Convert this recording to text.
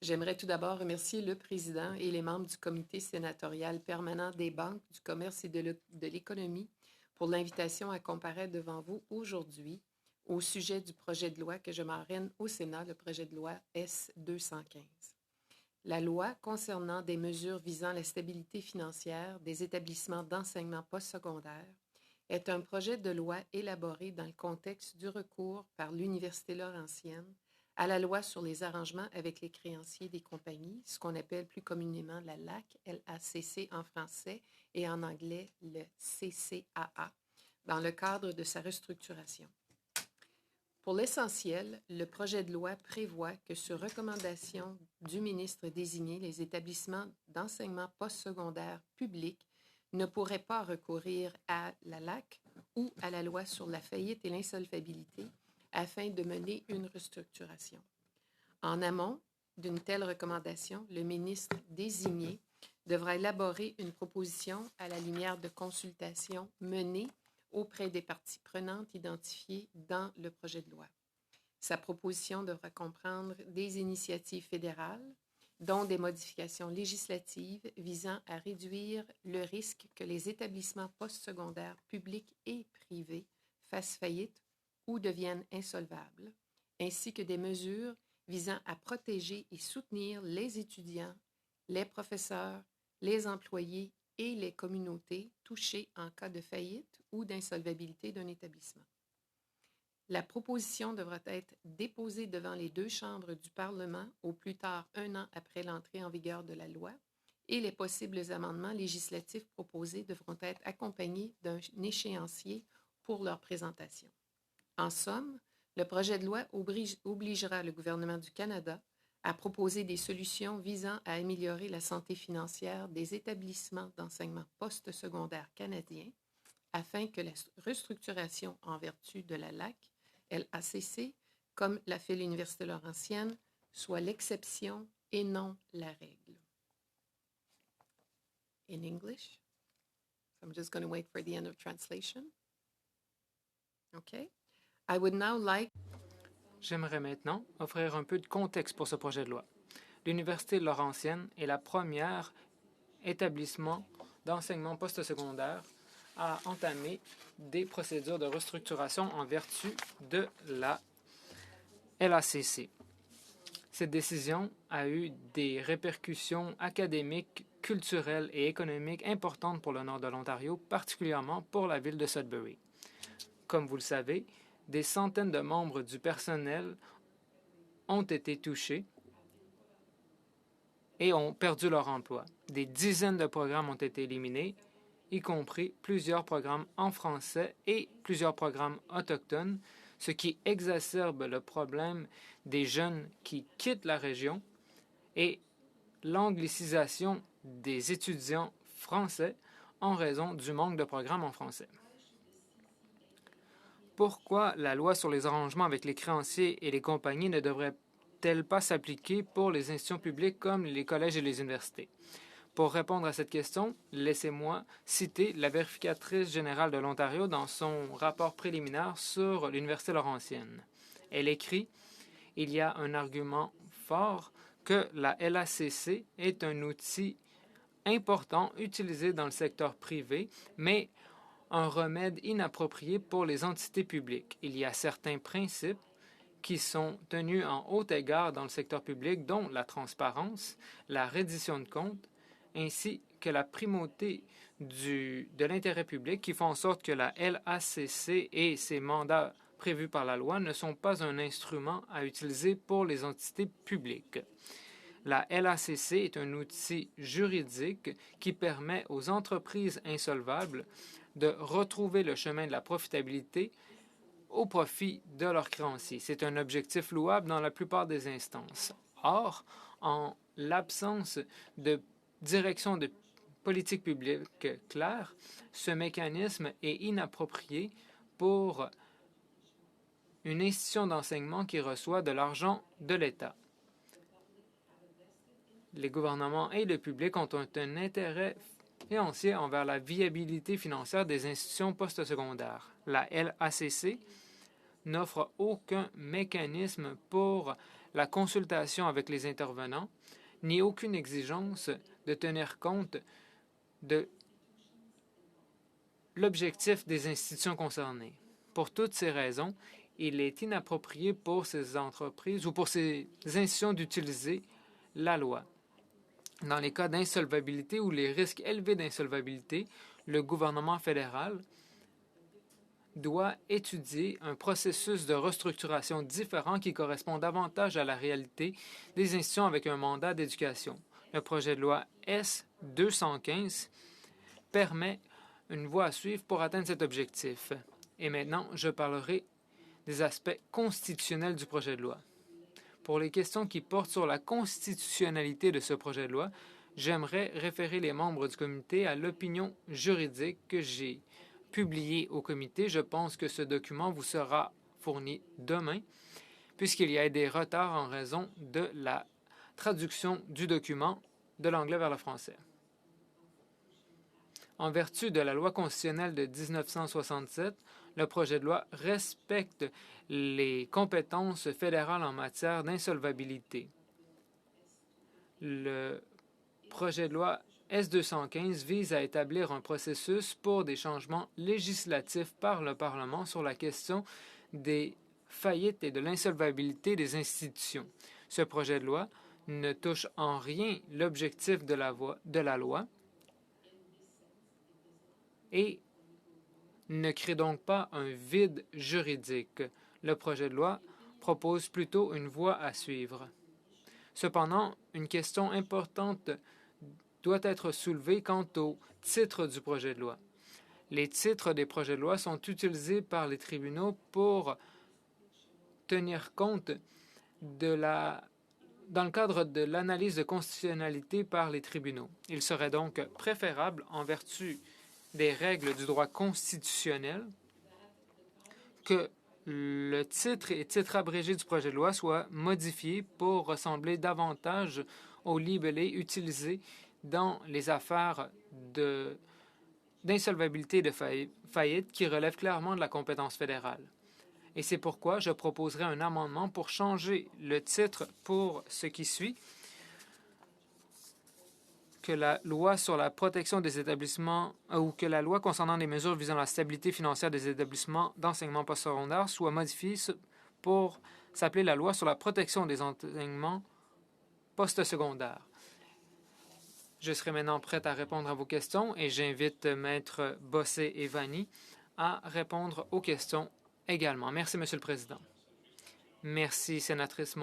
J'aimerais tout d'abord remercier le président et les membres du comité sénatorial permanent des banques, du commerce et de l'économie pour l'invitation à comparaître devant vous aujourd'hui au sujet du projet de loi que je marraine au Sénat, le projet de loi S-215. La loi concernant des mesures visant la stabilité financière des établissements d'enseignement postsecondaire est un projet de loi élaboré dans le contexte du recours par l'Université Laurentienne à la loi sur les arrangements avec les créanciers des compagnies, ce qu'on appelle plus communément la LAC, LACC en français et en anglais le CCAA, dans le cadre de sa restructuration. Pour l'essentiel, le projet de loi prévoit que sur recommandation du ministre désigné, les établissements d'enseignement postsecondaire public ne pourraient pas recourir à la LAC ou à la loi sur la faillite et l'insolvabilité afin de mener une restructuration. En amont d'une telle recommandation, le ministre désigné devra élaborer une proposition à la lumière de consultations menées auprès des parties prenantes identifiées dans le projet de loi. Sa proposition devra comprendre des initiatives fédérales, dont des modifications législatives visant à réduire le risque que les établissements postsecondaires publics et privés fassent faillite ou deviennent insolvables, ainsi que des mesures visant à protéger et soutenir les étudiants, les professeurs, les employés et les communautés touchées en cas de faillite ou d'insolvabilité d'un établissement. La proposition devra être déposée devant les deux chambres du Parlement au plus tard 1 an après l'entrée en vigueur de la loi et les possibles amendements législatifs proposés devront être accompagnés d'un échéancier pour leur présentation. En somme, le projet de loi obligera le gouvernement du Canada à proposer des solutions visant à améliorer la santé financière des établissements d'enseignement postsecondaire canadiens afin que la restructuration en vertu de la LAC, LACC, comme l'a fait l'Université Laurentienne, soit l'exception et non la règle. In English, so I'm just going to wait for the end of translation. Okay. I would now like... J'aimerais maintenant offrir un peu de contexte pour ce projet de loi. L'Université Laurentienne est la première établissement d'enseignement postsecondaire à entamer des procédures de restructuration en vertu de la LACC. Cette décision a eu des répercussions académiques, culturelles et économiques importantes pour le nord de l'Ontario, particulièrement pour la ville de Sudbury. Comme vous le savez, des centaines de membres du personnel ont été touchés et ont perdu leur emploi. Des dizaines de programmes ont été éliminés, y compris plusieurs programmes en français et plusieurs programmes autochtones, ce qui exacerbe le problème des jeunes qui quittent la région et l'anglicisation des étudiants français en raison du manque de programmes en français. Pourquoi la loi sur les arrangements avec les créanciers et les compagnies ne devrait-elle pas s'appliquer pour les institutions publiques comme les collèges et les universités? Pour répondre à cette question, laissez-moi citer la vérificatrice générale de l'Ontario dans son rapport préliminaire sur l'Université Laurentienne. Elle écrit « Il y a un argument fort que la LACC est un outil important utilisé dans le secteur privé, mais un remède inapproprié pour les entités publiques. Il y a certains principes qui sont tenus en haut égard dans le secteur public, dont la transparence, la reddition de comptes, ainsi que la primauté de l'intérêt public qui font en sorte que la LACC et ses mandats prévus par la loi ne sont pas un instrument à utiliser pour les entités publiques. La LACC est un outil juridique qui permet aux entreprises insolvables de retrouver le chemin de la profitabilité au profit de leurs créanciers. C'est un objectif louable dans la plupart des instances. Or, en l'absence de direction de politique publique claire, ce mécanisme est inapproprié pour une institution d'enseignement qui reçoit de l'argent de l'État. Les gouvernements et le public ont un intérêt financier envers la viabilité financière des institutions postsecondaires. La LACC n'offre aucun mécanisme pour la consultation avec les intervenants, ni aucune exigence de tenir compte de l'objectif des institutions concernées. Pour toutes ces raisons, il est inapproprié pour ces entreprises ou pour ces institutions d'utiliser la loi. Dans les cas d'insolvabilité ou les risques élevés d'insolvabilité, le gouvernement fédéral doit étudier un processus de restructuration différent qui correspond davantage à la réalité des institutions avec un mandat d'éducation. Le projet de loi S-215 permet une voie à suivre pour atteindre cet objectif. Et maintenant, je parlerai des aspects constitutionnels du projet de loi. Pour les questions qui portent sur la constitutionnalité de ce projet de loi, j'aimerais référer les membres du comité à l'opinion juridique que j'ai publiée au comité. Je pense que ce document vous sera fourni demain, puisqu'il y a des retards en raison de la traduction du document de l'anglais vers le français. En vertu de la loi constitutionnelle de 1967, le projet de loi respecte les compétences fédérales en matière d'insolvabilité. Le projet de loi S-215 vise à établir un processus pour des changements législatifs par le Parlement sur la question des faillites et de l'insolvabilité des institutions. Ce projet de loi ne touche en rien l'objectif de la loi et ne crée donc pas un vide juridique. Le projet de loi propose plutôt une voie à suivre. Cependant, une question importante doit être soulevée quant au titre du projet de loi. Les titres des projets de loi sont utilisés par les tribunaux pour tenir compte dans le cadre de l'analyse de constitutionnalité par les tribunaux. Il serait donc préférable, en vertu des règles du droit constitutionnel, que le titre et titre abrégé du projet de loi soient modifiés pour ressembler davantage au libellé utilisé dans les affaires d'insolvabilité et de faillite qui relèvent clairement de la compétence fédérale. Et c'est pourquoi je proposerai un amendement pour changer le titre pour ce qui suit, que la loi sur la protection des établissements ou que la loi concernant les mesures visant la stabilité financière des établissements d'enseignement postsecondaire soit modifiée pour s'appeler la loi sur la protection des enseignements postsecondaires. Je serai maintenant prête à répondre à vos questions et j'invite Maître Bossé et Vanni à répondre aux questions également. Merci, Monsieur le Président. Merci, Sénatrice Montaut.